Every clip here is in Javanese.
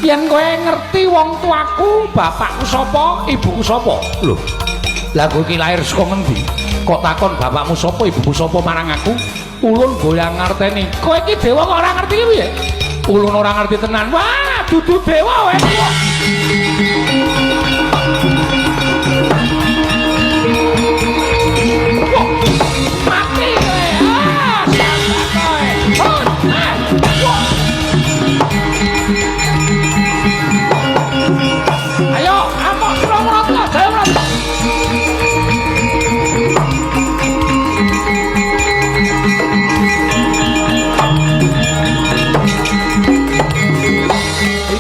Yen kowe ngerti wong tuaku, bapakku sapa, ibuku sapa? Lho. Lah kowe iki lahir saka ngendi? Kok takon bapakmu sapa, ibuku sapa marang aku? Ulun goyang ngarteni. Kowe iki dewa kok ora ngerti piye? Ulun ora ngerti tenan. Wah, dudu dewa wae. Mati kowe. Ah, sampe kowe. Ayo, amok Suramarta, Jayamrata.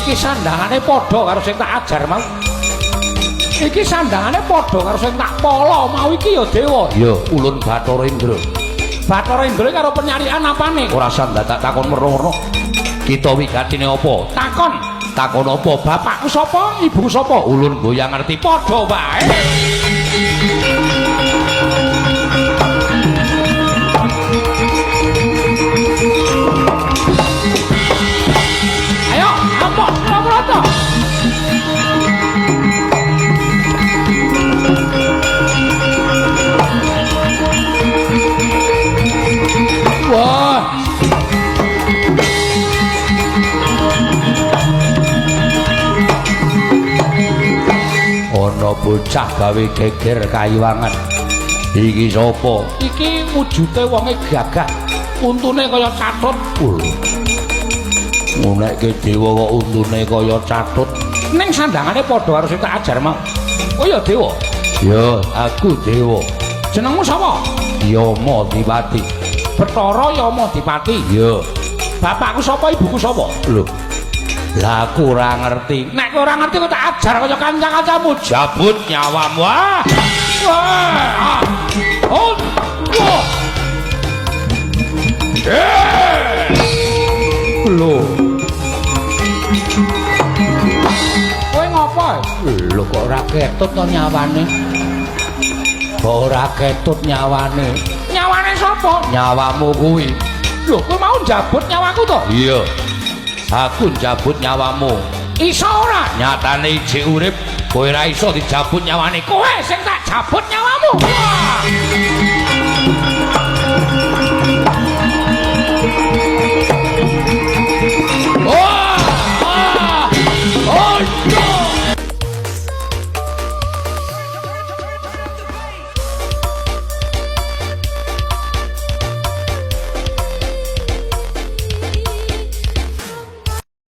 Iki sandangane padha karo sing tak ajar mau. Iki sandangane padha karo sing tak polo mau iki ya dewa. Ya, ulun Bathara Indra. Bathara Indra karo penyarian apane? Ora sandak tak takon merong-merong. Kita wigatine apa? Takon. Takon apa? Bapakku sapa? Ibuku sapa? Ulun goyang ngerti padha wae. Ayo, amok Suramarta. Wah. Ana bocah gawe geger kayiwangan. Iki sapa? Iki wujute wonge gagah. Untune kaya catut. Ngunekke dewa kok untune kaya catut. Ning sandangane padha karo sing tak ajar mau. Oh ya dewa. Ya, aku dewa. Jenengmu sapa? Yama Dipati. Bathara Yama Dipati. Ya. Bapakku sapa, ibuku sapa? Lho. Lah aku ora ngerti. Nek kowe ora ngerti kok tak ajar kaya kanca-kancamu. Jabut nyawamu. Wah. Wah. Oh. Wah. Lho. Kowe ngopo? Lho kok ora ketut to nyawane? Kok ora ketut nyawane? Nyawane sapa? Nyawamu kuwi. Lho, kowe mau njabut nyawaku to? Iya. Aku njabut nyawamu. Iso ora? Nyatane ijik urip, kowe ora iso dijabut nyawane. Kowe sing tak jabut nyawamu.